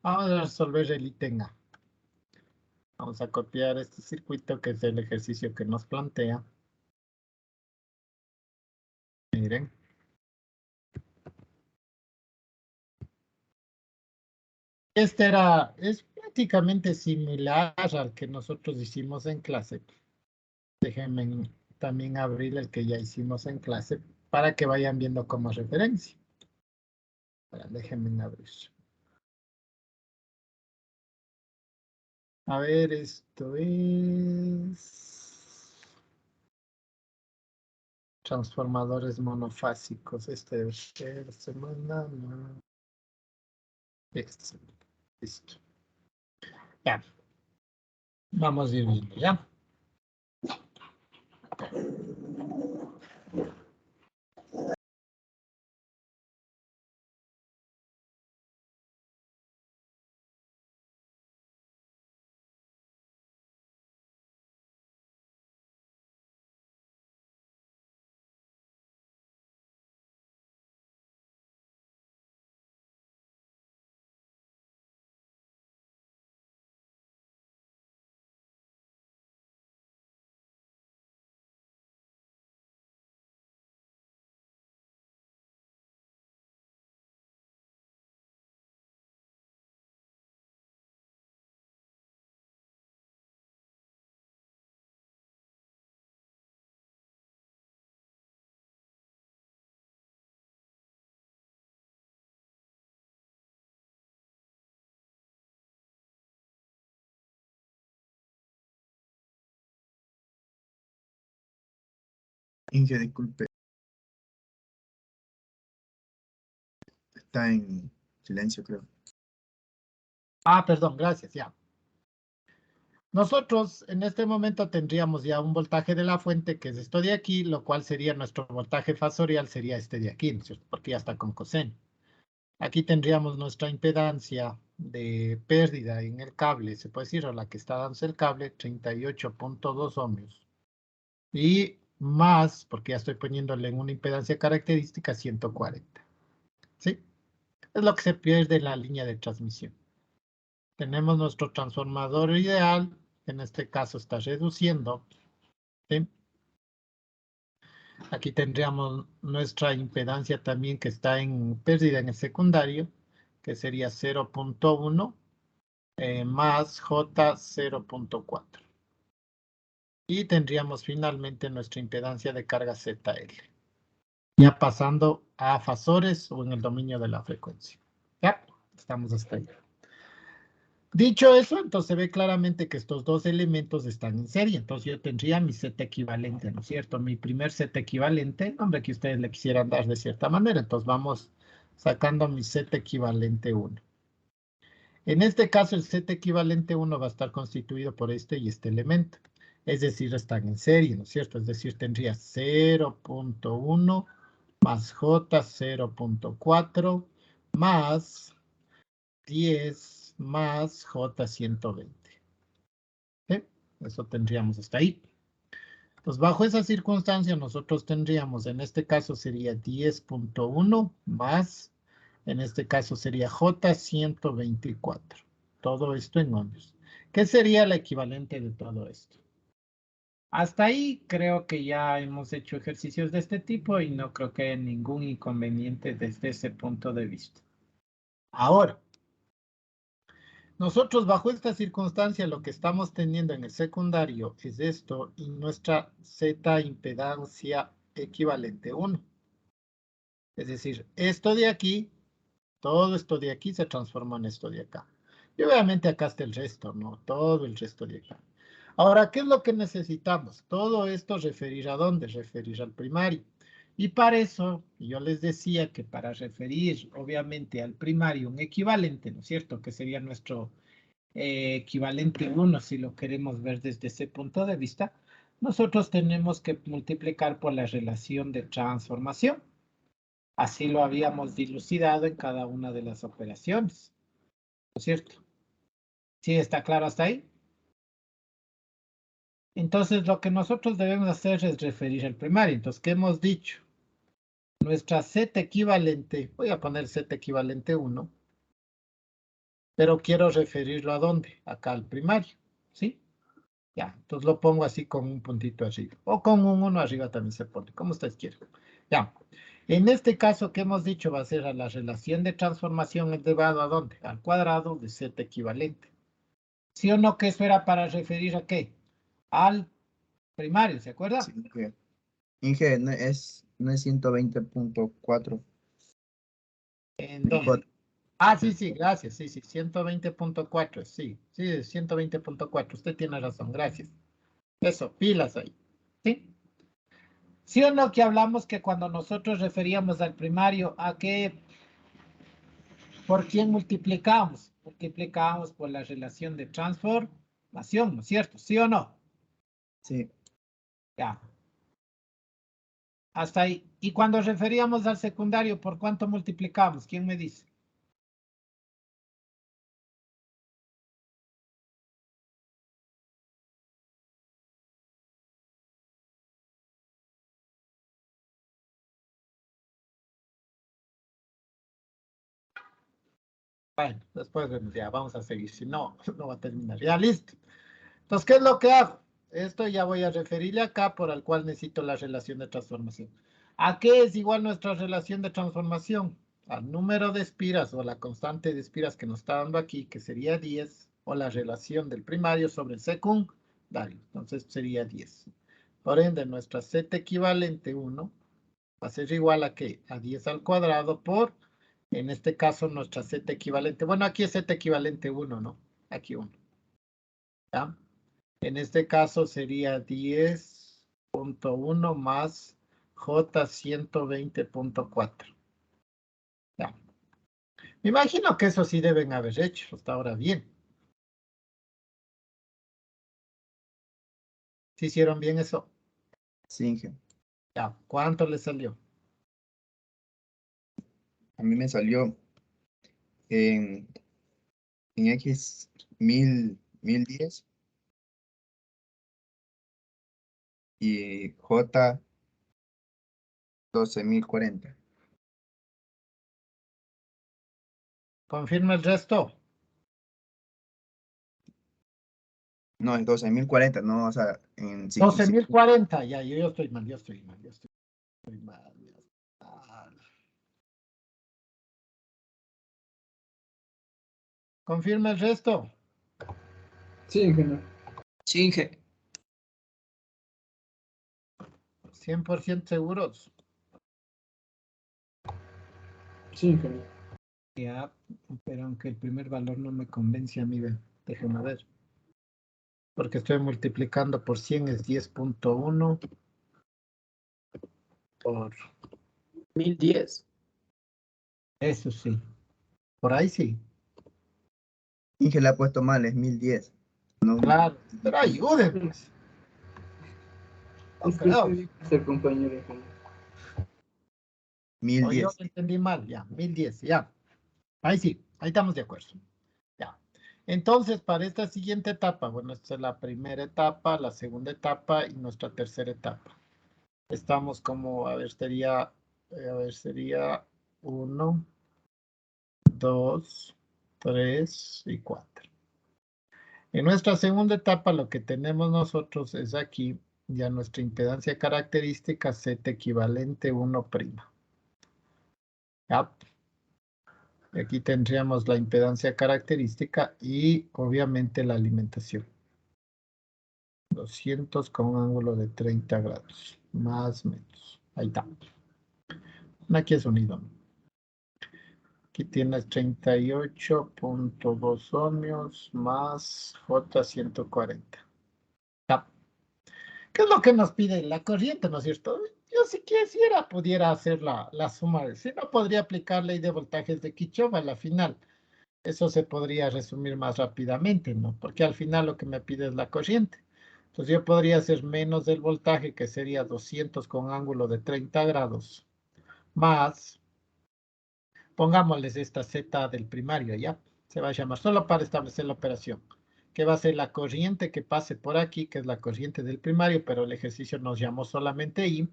Vamos a resolver el ítem A. Vamos a copiar este circuito que es el ejercicio que nos plantea. Miren. Este es prácticamente similar al que nosotros hicimos en clase. Déjenme también abrir el que ya hicimos en clase para que vayan viendo como referencia. Déjenme abrir. A ver, esto es transformadores monofásicos. Este debe ser semana. Este. Listo. Ya. Vamos a ir viendo, ¿ya? Inge, disculpe. Está en silencio, creo. Ah, perdón, gracias, ya. Nosotros en este momento tendríamos ya un voltaje de la fuente, que es esto de aquí, lo cual sería nuestro voltaje fasorial, sería este de aquí, ¿no es cierto? Porque ya está con coseno. Aquí tendríamos nuestra impedancia de pérdida en el cable, se puede decir, o la que está dando el cable, 38.2 ohmios. Y más, porque ya estoy poniéndole en una impedancia característica, 140. ¿Sí? Es lo que se pierde en la línea de transmisión. Tenemos nuestro transformador ideal, en este caso está reduciendo. ¿Sí? Aquí tendríamos nuestra impedancia también que está en pérdida en el secundario, que sería 0.1 más J 0.4. Y tendríamos finalmente nuestra impedancia de carga ZL. Ya pasando a fasores o en el dominio de la frecuencia. Ya, estamos hasta ahí. Dicho eso, entonces se ve claramente que estos dos elementos están en serie. Entonces yo tendría mi Z equivalente, ¿no es cierto? Mi primer Z equivalente, hombre, que ustedes le quisieran dar de cierta manera. Entonces vamos sacando mi Z equivalente 1. En este caso, el Z equivalente 1 va a estar constituido por este y este elemento. Es decir, están en serie, ¿no es cierto? Es decir, tendría 0.1 más J 0.4 más 10 más J 120. ¿Sí? Eso tendríamos hasta ahí. Pues bajo esa circunstancia nosotros tendríamos, en este caso sería 10.1 más, en este caso sería J 124. Todo esto en ohmios. ¿Qué sería el equivalente de todo esto? Hasta ahí creo que ya hemos hecho ejercicios de este tipo y no creo que haya ningún inconveniente desde ese punto de vista. Ahora, nosotros bajo esta circunstancia lo que estamos teniendo en el secundario es esto y nuestra Z impedancia equivalente 1. Es decir, esto de aquí, todo esto de aquí se transforma en esto de acá. Y obviamente acá está el resto, ¿no? Todo el resto de acá. Ahora, ¿qué es lo que necesitamos? Todo esto referir a dónde? Referir al primario. Y para eso, yo les decía que para referir, obviamente, al primario un equivalente, ¿no es cierto? Que sería nuestro equivalente 1, si lo queremos ver desde ese punto de vista, nosotros tenemos que multiplicar por la relación de transformación. Así lo habíamos dilucidado en cada una de las operaciones, ¿no es cierto? ¿Sí está claro hasta ahí? Entonces, lo que nosotros debemos hacer es referir al primario. Entonces, ¿qué hemos dicho? Nuestra Z equivalente, voy a poner Z equivalente 1, pero quiero referirlo ¿a dónde? Acá al primario, ¿sí? Ya, entonces lo pongo así con un puntito arriba. O con un 1 arriba también se pone, como ustedes quieran. Ya. En este caso que hemos dicho va a ser a la relación de transformación elevado ¿a dónde? Al cuadrado de z equivalente. ¿Sí o no que eso era para referir a qué? Al primario, ¿se acuerda? Sí, Inge, no es 120.4. ¿En dónde? Ah, sí, sí, gracias. Sí, sí, 120.4. Sí, sí, 120.4. Usted tiene razón, gracias. Eso, pilas ahí. ¿Sí? ¿Sí o no que hablamos que cuando nosotros referíamos al primario, a qué, por quién multiplicamos? Multiplicamos por la relación de transformación, ¿no es cierto? ¿Sí o no? Sí, Ya. Hasta ahí. Y cuando referíamos al secundario, ¿por cuánto multiplicamos? ¿Quién me dice? Bueno, después vemos, ya vamos a seguir. Si no, no va a terminar. Ya, listo. Entonces, ¿qué es lo que hago? Esto ya voy a referirle acá, por el cual necesito la relación de transformación. ¿A qué es igual nuestra relación de transformación? Al número de espiras o la constante de espiras que nos está dando aquí, que sería 10, o la relación del primario sobre el secundario. Entonces sería 10. Por ende, nuestra z equivalente 1 va a ser igual a ¿qué? A 10 al cuadrado por, en este caso, nuestra z equivalente. Bueno, aquí es z equivalente 1, ¿no? Aquí 1. ¿Ya? En este caso sería 10.1 más J 120.4. Ya. Me imagino que eso sí deben haber hecho hasta ahora bien. ¿Sí hicieron bien eso? sí, Inge. Ya. ¿Cuánto le salió? A mí me salió en, X 1010 y J 12.040. ¿Confirma el resto? No, es 12.040, no, o sea, en sí, 12.040. Ya, yo estoy mal, yo estoy mal, yo estoy mal. Mal. ¿Confirma el resto? Sí, ingeniero. Sí, Inge. 100% seguros. Sí, ingeniero. Ya, pero aunque el primer valor no me convence a mí, déjeme ver. Porque estoy multiplicando por 100 es 10.1 por 1010. eso sí. Por ahí sí. Inge la ha puesto mal, es 1010. No, Claro. Pero ayúdenme, pues. No creo. Disculpe, ser compañero ingeniero. mil O yo diez lo entendí mal, ya. 1010, ya. Ahí sí, ahí estamos de acuerdo. Ya. Entonces, para esta siguiente etapa, bueno, esta es la primera etapa, la segunda etapa y nuestra tercera etapa. Estamos como, a ver, sería 1, 2, 3 y 4. En nuestra segunda etapa, lo que tenemos nosotros es aquí ya nuestra impedancia característica Z equivalente 1'. ¿Ya? Aquí tendríamos la impedancia característica y obviamente la alimentación. 200 con un ángulo de 30 grados, más o menos. Ahí está. Aquí es unido. Aquí tienes 38.2 ohmios más J 140. Ya. ¿Qué es lo que nos pide la corriente, no es cierto? Yo si quisiera pudiera hacer la suma. Si no, podría aplicar ley de voltajes de Kirchhoff a la final. Eso se podría resumir más rápidamente, ¿no? Porque al final lo que me pide es la corriente. Entonces yo podría hacer menos del voltaje, que sería 200 con ángulo de 30 grados, más, pongámosles esta Z del primario, ¿ya? Se va a llamar solo para establecer la operación, que va a ser la corriente que pase por aquí, que es la corriente del primario, pero el ejercicio nos llamó solamente I,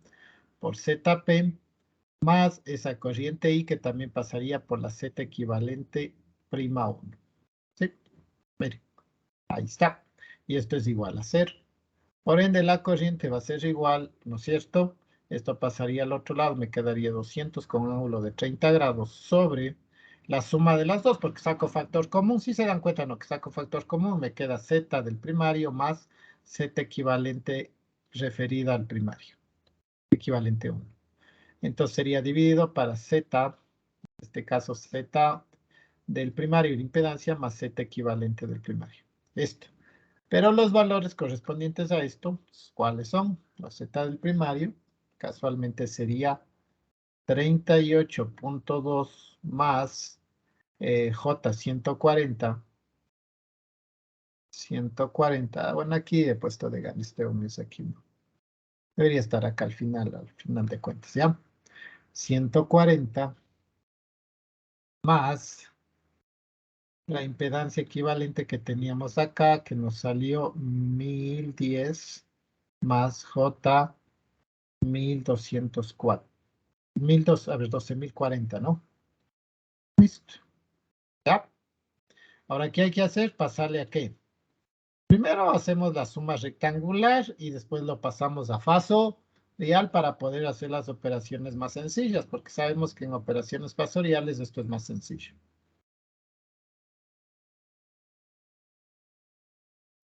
por ZP, más esa corriente I que también pasaría por la Z equivalente prima 1. Miren, ahí está. Y esto es igual a 0. Por ende, la corriente va a ser igual, ¿no es cierto? Esto pasaría al otro lado, me quedaría 200 con un ángulo de 30 grados sobre la suma de las dos, porque saco factor común. Si se dan cuenta, no, que saco factor común, me queda Z del primario más Z equivalente referida al primario, equivalente 1. Entonces sería dividido para Z, en este caso Z del primario de impedancia más Z equivalente del primario. Esto. Pero los valores correspondientes a esto, ¿cuáles son? La Z del primario, casualmente sería 38.2 más J 140. 140. Bueno, aquí he puesto de gana este es aquí, ¿no? Debería estar acá al final de cuentas, ¿ya? 140 más la impedancia equivalente que teníamos acá, que nos salió 1010 más J 1204. 12.040, ¿no? Listo. ¿Ya? Ahora, ¿qué hay que hacer? Pasarle a qué. Primero hacemos la suma rectangular y después lo pasamos a fasorial para poder hacer las operaciones más sencillas, porque sabemos que en operaciones fasoriales esto es más sencillo.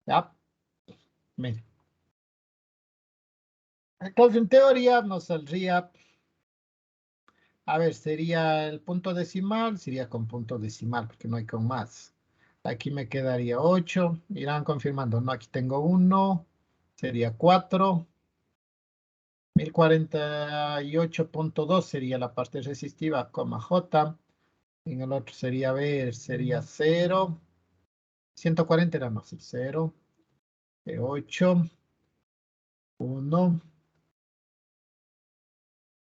¿Ya? Miren. Entonces, en teoría nos saldría, a ver, sería el punto decimal, sería con punto decimal, porque no hay con más. Aquí me quedaría 8, irán confirmando, no, aquí tengo 1, sería 4, 1048.2 sería la parte resistiva, coma J, en el otro sería B, sería 0, 140 era más, 0, 8, 1,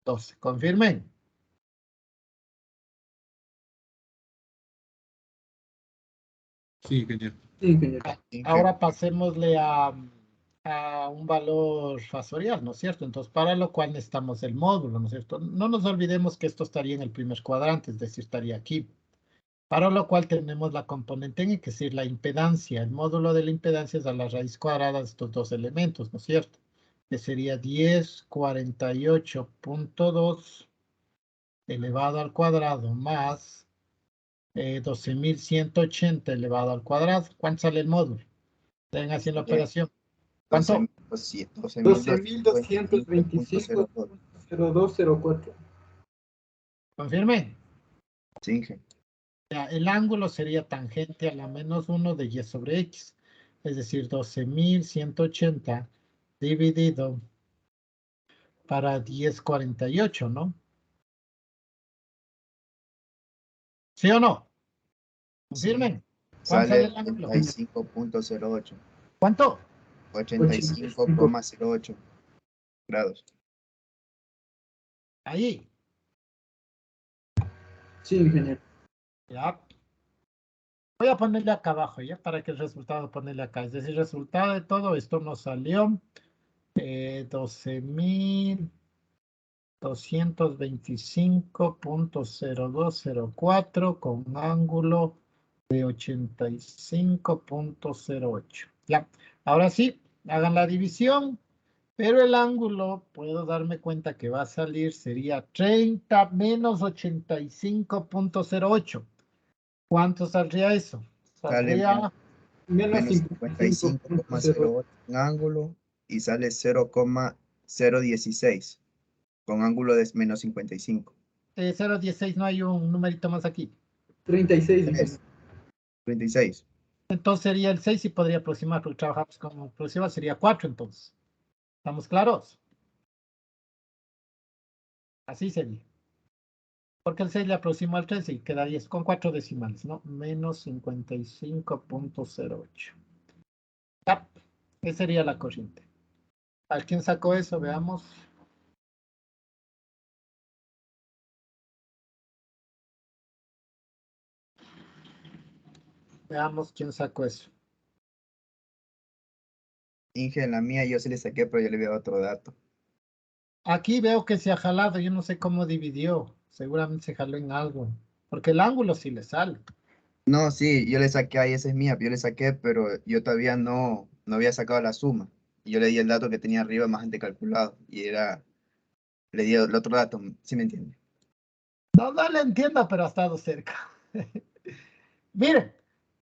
12, confirmen. Sí, ingeniero. Sí, ingeniero. Ahora pasémosle a un valor fasorial, ¿no es cierto? Entonces, para lo cual necesitamos el módulo, ¿no es cierto? No nos olvidemos que esto estaría en el primer cuadrante, es decir, estaría aquí. Para lo cual tenemos la componente n, que es decir, la impedancia. El módulo de la impedancia es a la raíz cuadrada de estos dos elementos, ¿no es cierto? Que sería 1048.2 elevado al cuadrado más 12.180 elevado al cuadrado. ¿Cuánto sale el módulo? Estén haciendo la operación. ¿Cuánto? 12.225.0204. Confirme. Sí, Inge. Ya, el ángulo sería tangente a la menos 1 de y sobre x. Es decir, 12.180 dividido para 1048, ¿no? ¿Sí o no? Confirmen. ¿Cuánto sale Sale el ángulo? 85.08. ¿Cuánto? 85,08 grados. Ahí. Sí, ingeniero. Ya. Voy a ponerle acá abajo, ¿ya? Para que el resultado ponerle acá. Es decir, el resultado de todo esto nos salió 12.225.0204 con un ángulo de 85.08. Ya. Ahora sí, hagan la división. Pero el ángulo, puedo darme cuenta que va a salir, sería 30 menos 85.08. ¿Cuánto saldría eso? Sale Saldría Menos menos 55.08. 55,08 en ángulo y sale 0,016 con ángulo de menos 55. 0.16, no hay un numerito más aquí. 36, 3, ingeniero. 36. Entonces sería el 6 y podría aproximar, porque trabajamos con aproximar, sería 4 entonces. ¿Estamos claros? Así sería. Porque el 6 le aproxima al 13 y quedaría con 4 decimales, ¿no? Menos 55.08. Ya, esa sería la corriente. ¿A quién sacó eso? Veamos. Veamos quién sacó eso. Inge, en la mía yo sí le saqué, pero yo le veo otro dato. Aquí veo que se ha jalado, yo no sé cómo dividió. Seguramente se jaló en algo. Porque el ángulo sí le sale. No, sí, yo le saqué ahí, esa es mía, yo le saqué, pero yo todavía no había sacado la suma. Y yo le di el dato que tenía arriba más antecalculado. Y le di el otro dato, ¿sí me entiende? No, no le entiendo, pero ha estado cerca. Miren,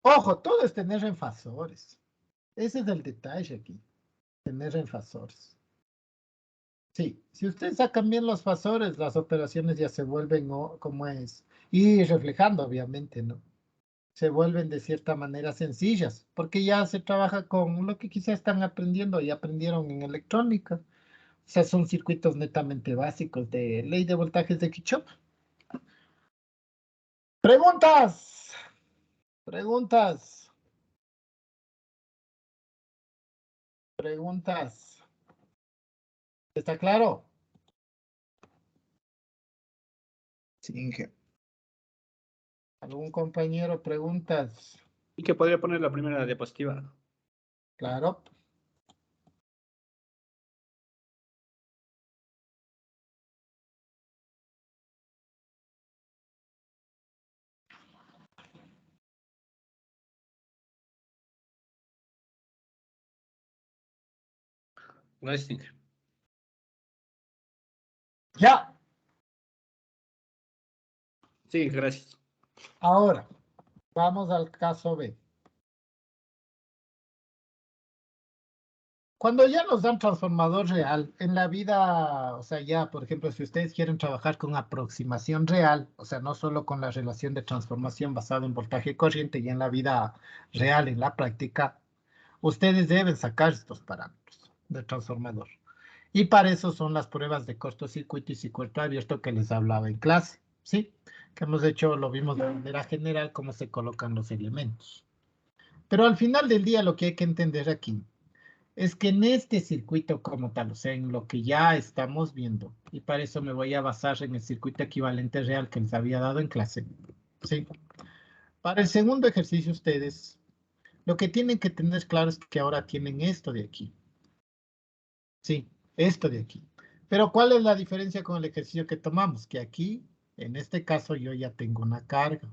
ojo, todo es tener enfasores. Ese es el detalle aquí, tener enfasores. Sí, si ustedes sacan bien los fasores, las operaciones ya se vuelven como es. Y reflejando, obviamente, ¿no? Se vuelven de cierta manera sencillas, porque ya se trabaja con lo que quizás están aprendiendo y aprendieron en electrónica. O sea, son circuitos netamente básicos de ley de voltajes de Kirchhoff. Preguntas, preguntas, preguntas. ¿Está claro? Sí, Inge. ¿Algún compañero preguntas? Y que podría poner la primera diapositiva. Claro. Gracias, Inge. Ya. Sí, gracias. Ahora, vamos al caso B. Cuando ya nos dan transformador real, en la vida, o sea, ya, por ejemplo, si ustedes quieren trabajar con aproximación real, o sea, no solo con la relación de transformación basada en voltaje corriente y en la vida real, en la práctica, ustedes deben sacar estos parámetros de transformador. Y para eso son las pruebas de cortocircuito y circuito abierto que les hablaba en clase, ¿sí? Que hemos hecho, lo vimos de manera general, cómo se colocan los elementos. Pero al final del día lo que hay que entender aquí es que en este circuito como tal, o sea, en lo que ya estamos viendo, y para eso me voy a basar en el circuito equivalente real que les había dado en clase, ¿sí? Para el segundo ejercicio ustedes, lo que tienen que tener claro es que ahora tienen esto de aquí, ¿sí? Esto de aquí. Pero ¿cuál es la diferencia con el ejercicio que tomamos? Que aquí, en este caso, yo ya tengo una carga.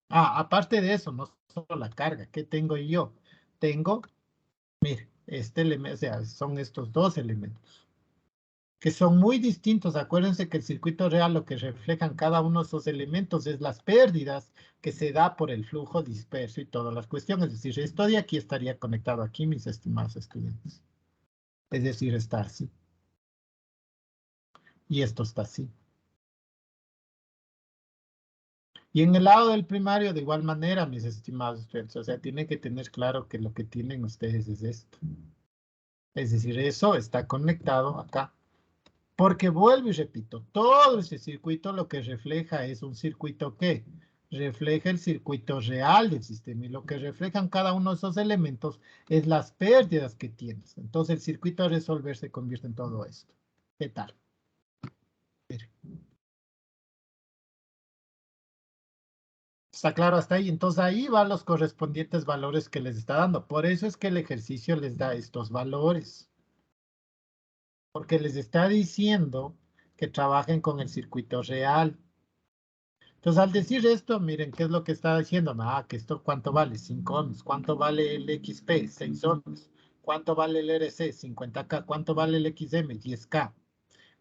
Ah, aparte de eso, no solo la carga, ¿qué tengo yo? Tengo, mire, este elemento, o sea, son estos dos elementos, que son muy distintos. Acuérdense que el circuito real lo que reflejan cada uno de esos elementos es las pérdidas que se da por el flujo disperso y todas las cuestiones. Es decir, esto de aquí estaría conectado aquí, mis estimados estudiantes. Es decir, está así. Y esto está así. Y en el lado del primario, de igual manera, mis estimados estudiantes, o sea, tienen que tener claro que lo que tienen ustedes es esto. Es decir, eso está conectado acá. Porque vuelvo y repito, todo ese circuito lo que refleja es un circuito que refleja el circuito real del sistema y lo que reflejan cada uno de esos elementos es las pérdidas que tienes. Entonces el circuito a resolver se convierte en todo esto. ¿Qué tal? Mire. ¿Está claro hasta ahí? Entonces ahí van los correspondientes valores que les está dando. Por eso es que el ejercicio les da estos valores. Porque les está diciendo que trabajen con el circuito real. Entonces, al decir esto, miren, ¿qué es lo que está diciendo? Ah, que esto, ¿cuánto vale? 5 ohms. ¿Cuánto vale el XP? 6 ohms. ¿Cuánto vale el RC? 50K. ¿Cuánto vale el XM? 10K.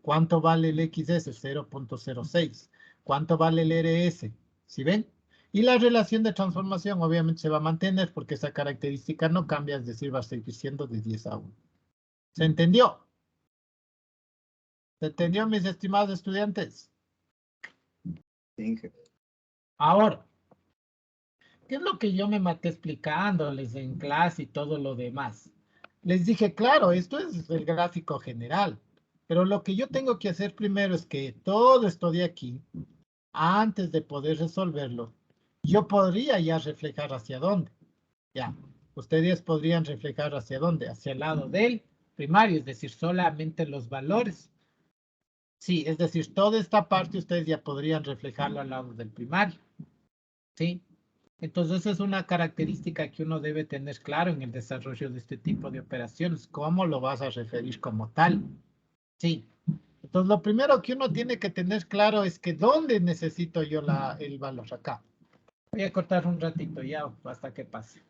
¿Cuánto vale el XS? 0.06. ¿Cuánto vale el RS? ¿Sí ven? Y la relación de transformación obviamente se va a mantener porque esa característica no cambia, es decir, va a seguir siendo de 10 a 1. ¿Se entendió? ¿Se entendió, mis estimados estudiantes? Sí, Inge. Ahora, ¿qué es lo que yo me maté explicándoles en clase y todo lo demás? Les dije, claro, esto es el gráfico general, pero lo que yo tengo que hacer primero es que todo esto de aquí, antes de poder resolverlo, yo podría ya reflejar hacia dónde. Ya, ustedes podrían reflejar hacia dónde, hacia el lado del primario, es decir, solamente los valores. Sí, es decir, toda esta parte ustedes ya podrían reflejarlo al lado del primario. ¿Sí? Entonces, esa es una característica que uno debe tener claro en el desarrollo de este tipo de operaciones. ¿Cómo lo vas a referir como tal? Sí. Entonces, lo primero que uno tiene que tener claro es que ¿dónde necesito yo el valor? Acá. Voy a cortar un ratito ya hasta que pase.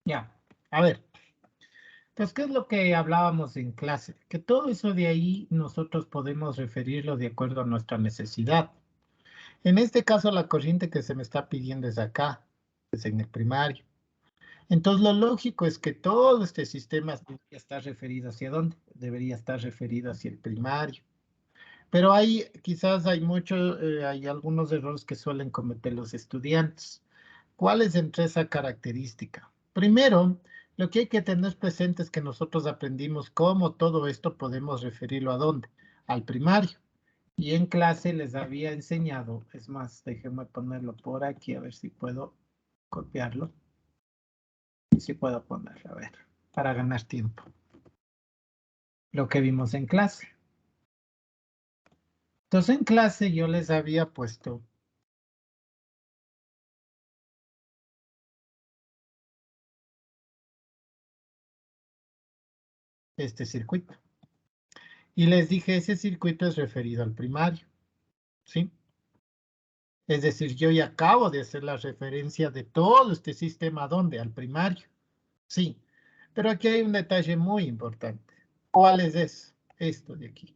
Ya, a ver. Pues, ¿qué es lo que hablábamos en clase? Que todo eso de ahí nosotros podemos referirlo de acuerdo a nuestra necesidad. En este caso, la corriente que se me está pidiendo es acá, es en el primario. Entonces, lo lógico es que todo este sistema debería estar referido hacia dónde? Debería estar referido hacia el primario. Pero quizás hay algunos errores que suelen cometer los estudiantes. ¿Cuál es entre esa característica? Primero, lo que hay que tener presente es que nosotros aprendimos cómo todo esto podemos referirlo a dónde, al primario. Y en clase les había enseñado, es más, déjenme ponerlo por aquí a ver si puedo copiarlo. Y si puedo ponerlo, a ver, para ganar tiempo. Lo que vimos en clase. Entonces en clase yo les había puesto este circuito. Y les dije, ese circuito es referido al primario, ¿sí? Es decir, yo ya acabo de hacer la referencia de todo este sistema, ¿a dónde? Al primario. Sí, pero aquí hay un detalle muy importante. ¿Cuál es eso? Esto de aquí.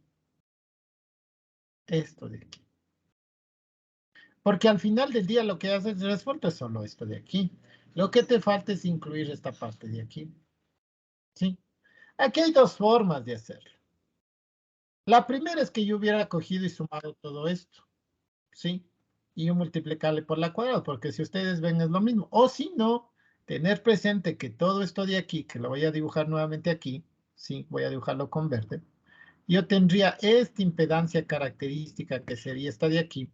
Esto de aquí. Porque al final del día lo que haces resuelto es solo esto de aquí. Lo que te falta es incluir esta parte de aquí. ¿Sí? Aquí hay dos formas de hacerlo. La primera es que yo hubiera cogido y sumado todo esto. ¿Sí? Y yo multiplicarle por la cuadrada, porque si ustedes ven es lo mismo. O si no, tener presente que todo esto de aquí, que lo voy a dibujar nuevamente aquí, ¿sí? Voy a dibujarlo con verde. Yo tendría esta impedancia característica que sería esta de aquí,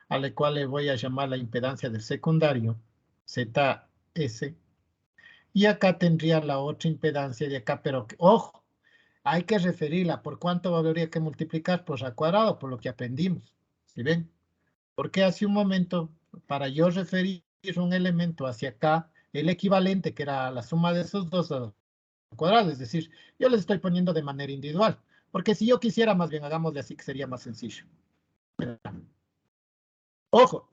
a la cual le voy a llamar la impedancia del secundario, ZS. Y acá tendría la otra impedancia de acá, pero ojo, hay que referirla. ¿Por cuánto habría que multiplicar? Por a cuadrado, por lo que aprendimos. ¿Sí ven? Porque hace un momento, para yo referir un elemento hacia acá, el equivalente, que era la suma de esos dos al cuadrado, es decir, yo les estoy poniendo de manera individual. Porque si yo quisiera, más bien hagámosle así, que sería más sencillo. Ojo,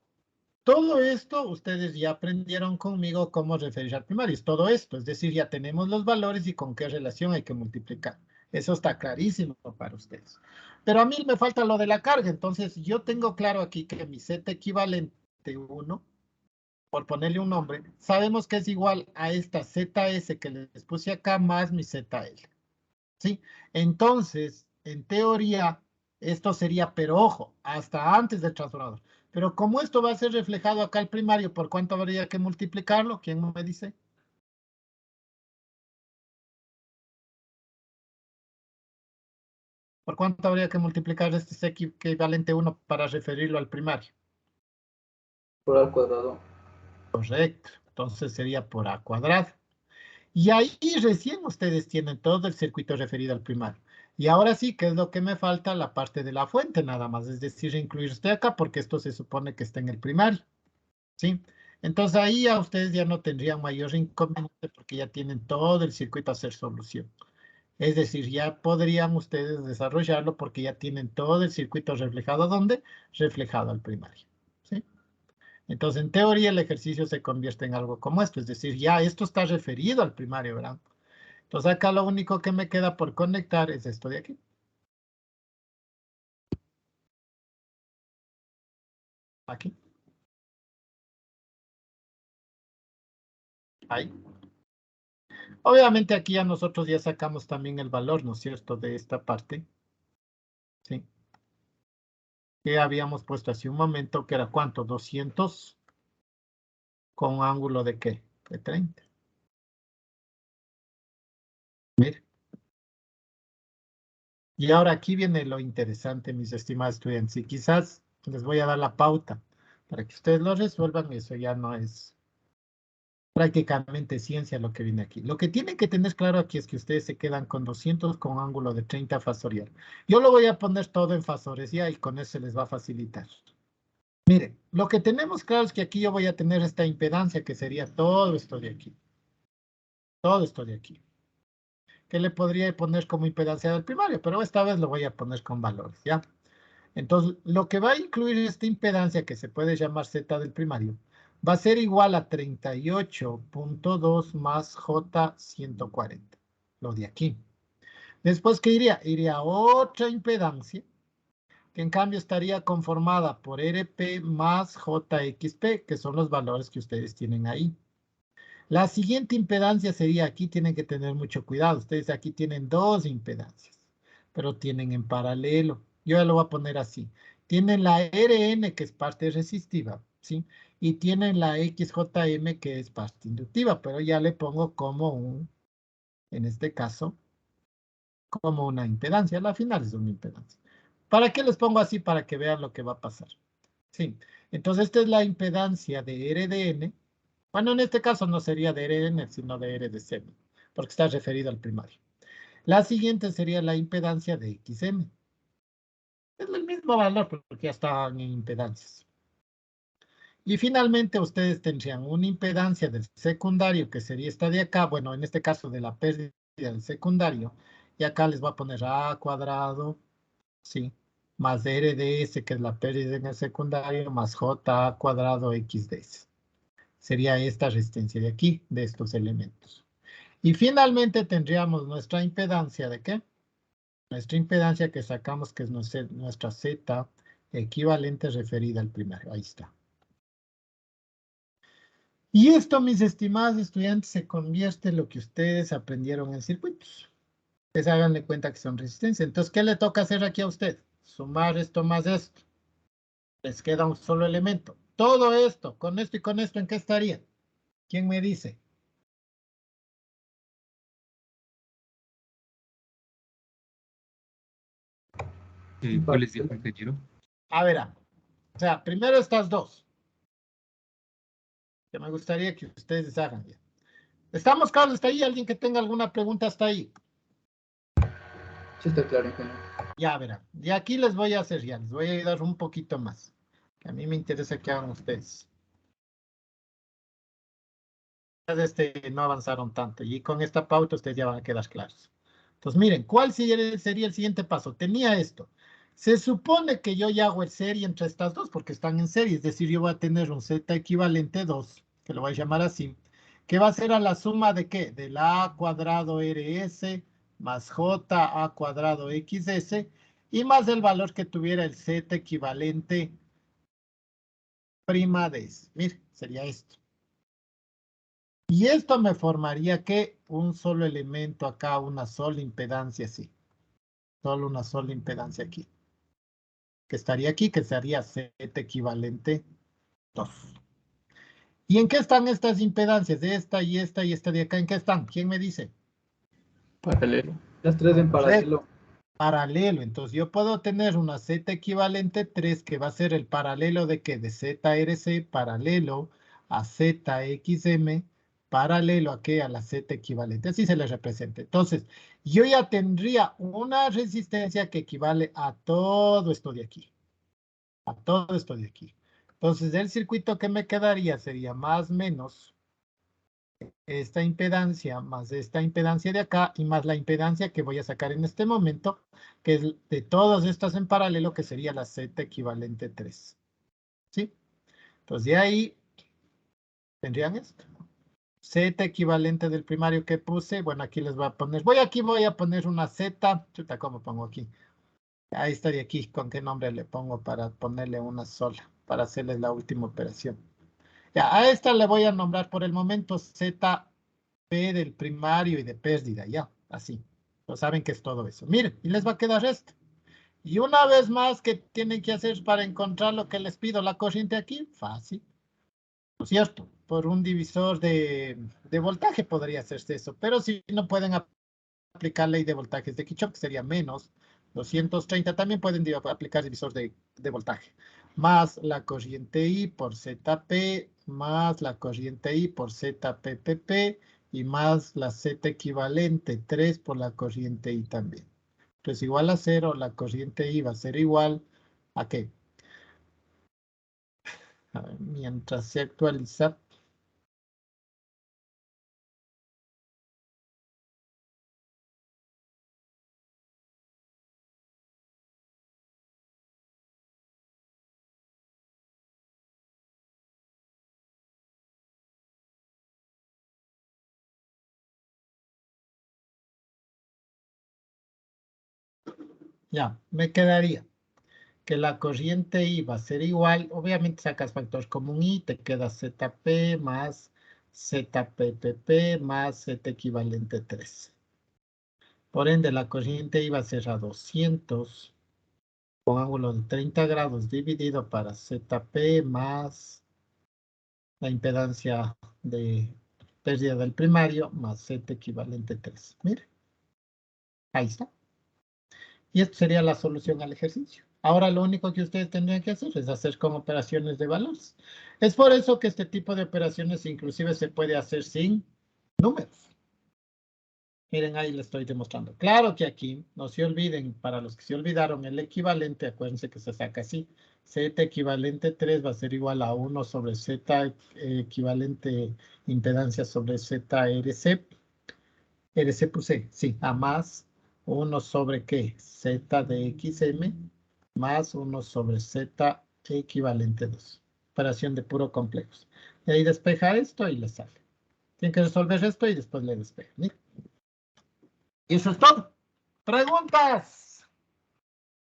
todo esto ustedes ya aprendieron conmigo cómo referir al primario. Es todo esto, es decir, ya tenemos los valores y con qué relación hay que multiplicar. Eso está clarísimo para ustedes. Pero a mí me falta lo de la carga, entonces yo tengo claro aquí que mi Z equivalente 1, por ponerle un nombre, sabemos que es igual a esta ZS que les puse acá más mi ZL. ¿Sí? Entonces, en teoría, esto sería, pero ojo, hasta antes del transformador. Pero como esto va a ser reflejado acá al primario, ¿por cuánto habría que multiplicarlo? ¿Quién me dice? ¿Por cuánto habría que multiplicar este equivalente 1 para referirlo al primario? Por al cuadrado. Correcto. Entonces sería por A cuadrado. Y ahí recién ustedes tienen todo el circuito referido al primario. Y ahora sí, ¿qué es lo que me falta? La parte de la fuente nada más, es decir, incluir usted acá porque esto se supone que está en el primario. ¿Sí? Entonces ahí a ustedes ya no tendrían mayor inconveniente porque ya tienen todo el circuito a hacer solución. Es decir, ya podrían ustedes desarrollarlo porque ya tienen todo el circuito reflejado. ¿Dónde? Reflejado al primario. ¿Sí? Entonces, en teoría, el ejercicio se convierte en algo como esto. Es decir, ya esto está referido al primario, ¿verdad? Entonces, acá lo único que me queda por conectar es esto de aquí. Aquí. Ahí. Obviamente aquí ya nosotros ya sacamos también el valor, ¿no es cierto?, de esta parte. ¿Sí? Que habíamos puesto hace un momento, que era ¿cuánto? 200 con un ángulo de ¿qué? De 30. Mire. Y ahora aquí viene lo interesante, mis estimados estudiantes, y quizás les voy a dar la pauta para que ustedes lo resuelvan, y eso ya no es prácticamente ciencia lo que viene aquí. Lo que tienen que tener claro aquí es que ustedes se quedan con 200 con ángulo de 30 fasorial. Yo lo voy a poner todo en fasores ya y con eso se les va a facilitar. Miren, lo que tenemos claro es que aquí yo voy a tener esta impedancia que sería todo esto de aquí. Todo esto de aquí. Que le podría poner como impedancia del primario, pero esta vez lo voy a poner con valores, ¿ya? Entonces, lo que va a incluir esta impedancia, que se puede llamar Z del primario, va a ser igual a 38.2 más J140, lo de aquí. Después, ¿qué iría? Iría a otra impedancia, que en cambio estaría conformada por RP más JXP, que son los valores que ustedes tienen ahí. La siguiente impedancia sería, aquí tienen que tener mucho cuidado, ustedes aquí tienen dos impedancias, pero tienen en paralelo. Yo ya lo voy a poner así. Tienen la RN, que es parte resistiva, ¿sí? Y tienen la XJM, que es parte inductiva, pero ya le pongo como en este caso, como una impedancia. Al final es una impedancia. ¿Para qué les pongo así? Para que vean lo que va a pasar. Sí. Entonces, esta es la impedancia de RDN. Bueno, en este caso no sería de RN, sino de RDC, porque está referido al primario. La siguiente sería la impedancia de XM. Es el mismo valor porque ya están en impedancias. Y finalmente ustedes tendrían una impedancia del secundario, que sería esta de acá, bueno, en este caso de la pérdida del secundario, y acá les voy a poner A cuadrado, sí, más RDS, que es la pérdida en el secundario, más JA cuadrado XDS. Sería esta resistencia de aquí, de estos elementos. Y finalmente tendríamos nuestra impedancia ¿de qué? Nuestra impedancia que sacamos, que es nuestra Z equivalente referida al primario. Ahí está. Y esto, mis estimados estudiantes, se convierte en lo que ustedes aprendieron en circuitos. Ustedes háganle cuenta que son resistencia. Entonces, ¿qué le toca hacer aquí a usted? Sumar esto más esto. Les queda un solo elemento. Todo esto, con esto y con esto, ¿en qué estaría? ¿Quién me dice? ¿Cuáles dijo, ingeniero? A ver, o sea, primero estas dos. Que me gustaría que ustedes hagan ya. ¿Estamos claros hasta ahí? ¿Alguien que tenga alguna pregunta hasta ahí? Sí está claro, ingeniero. Ya verán. Y aquí les voy a hacer ya. Les voy a ayudar un poquito más. Que a mí me interesa que hagan ustedes. No avanzaron tanto. Y con esta pauta ustedes ya van a quedar claros. Entonces, miren, ¿cuál sería el siguiente paso? Tenía esto. Se supone que yo ya hago el serie entre estas dos porque están en serie. Es decir, yo voy a tener un Z equivalente 2, que lo voy a llamar así, que va a ser a la suma de ¿qué? De la A cuadrado RS más J A cuadrado XS y más el valor que tuviera el Z equivalente prima de S. Mire, sería esto. Y esto me formaría que un solo elemento acá, una sola impedancia así. Solo una sola impedancia aquí. Que estaría aquí, que sería Z equivalente 2. ¿Y en qué están estas impedancias? De esta y esta y esta de acá. ¿En qué están? ¿Quién me dice? Paralelo. Las tres en paralelo. Paralelo. Entonces yo puedo tener una Z equivalente 3 que va a ser el paralelo de ¿qué? De ZRC paralelo a ZXM paralelo a ¿qué? A la Z equivalente. Así se les representa. Entonces yo ya tendría una resistencia que equivale a todo esto de aquí. A todo esto de aquí. Entonces el circuito que me quedaría sería más o menos esta impedancia más esta impedancia de acá y más la impedancia que voy a sacar en este momento, que es de todas estas en paralelo, que sería la Z equivalente 3. ¿Sí? Entonces de ahí tendrían esto. Z equivalente del primario que puse, bueno, aquí les voy a poner, aquí voy a poner una Z, chuta, ¿cómo pongo aquí? Ahí estaría aquí, ¿con qué nombre le pongo para ponerle una sola, para hacerles la última operación? Ya, a esta le voy a nombrar por el momento ZP del primario y de pérdida, ya, así. No saben que es todo eso. Miren, y les va a quedar esto. Y una vez más, ¿qué tienen que hacer para encontrar lo que les pido? La corriente aquí, fácil. ¿No es cierto? Por un divisor de voltaje podría hacerse eso, pero si no pueden aplicar ley de voltajes de Kirchhoff, que sería menos 230, también pueden aplicar divisor de voltaje. Más la corriente I por ZP, más la corriente I por ZPPP, y más la Z equivalente 3 por la corriente I también. Entonces igual a 0, la corriente I va a ser igual a ¿qué? A ver, mientras se actualiza. Ya, me quedaría que la corriente I va a ser igual, obviamente sacas factor común I, te queda ZP más ZPPP más Z equivalente 3. Por ende, la corriente I va a ser a 200 con ángulo de 30 grados dividido para ZP más la impedancia de pérdida del primario más Z equivalente 3. Mire, ahí está. Y esto sería la solución al ejercicio. Ahora lo único que ustedes tendrían que hacer es hacer con operaciones de valores. Es por eso que este tipo de operaciones inclusive se puede hacer sin números. Miren, ahí les estoy demostrando. Claro que aquí, no se olviden, para los que se olvidaron, el equivalente, acuérdense que se saca así. Z equivalente 3 va a ser igual a 1 sobre Z equivalente impedancia sobre Z RC. RC puse, sí, a más 1 sobre ¿qué? Z de XM más 1 sobre z equivalente 2. Operación de puro complejos. Y ahí despeja esto y le sale. Tienen que resolver esto y después le despeja. ¿Sí? Y eso es todo. Preguntas.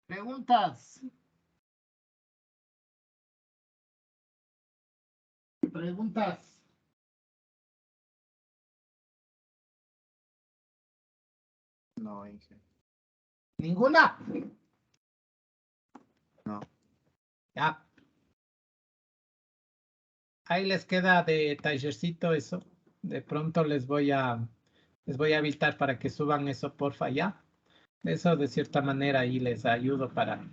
Preguntas. Preguntas. No, Inge. ¿Ninguna? No. Ya. Ahí les queda de tallercito eso. De pronto les voy a habilitar para que suban eso, porfa, ya. Eso de cierta manera ahí les ayudo para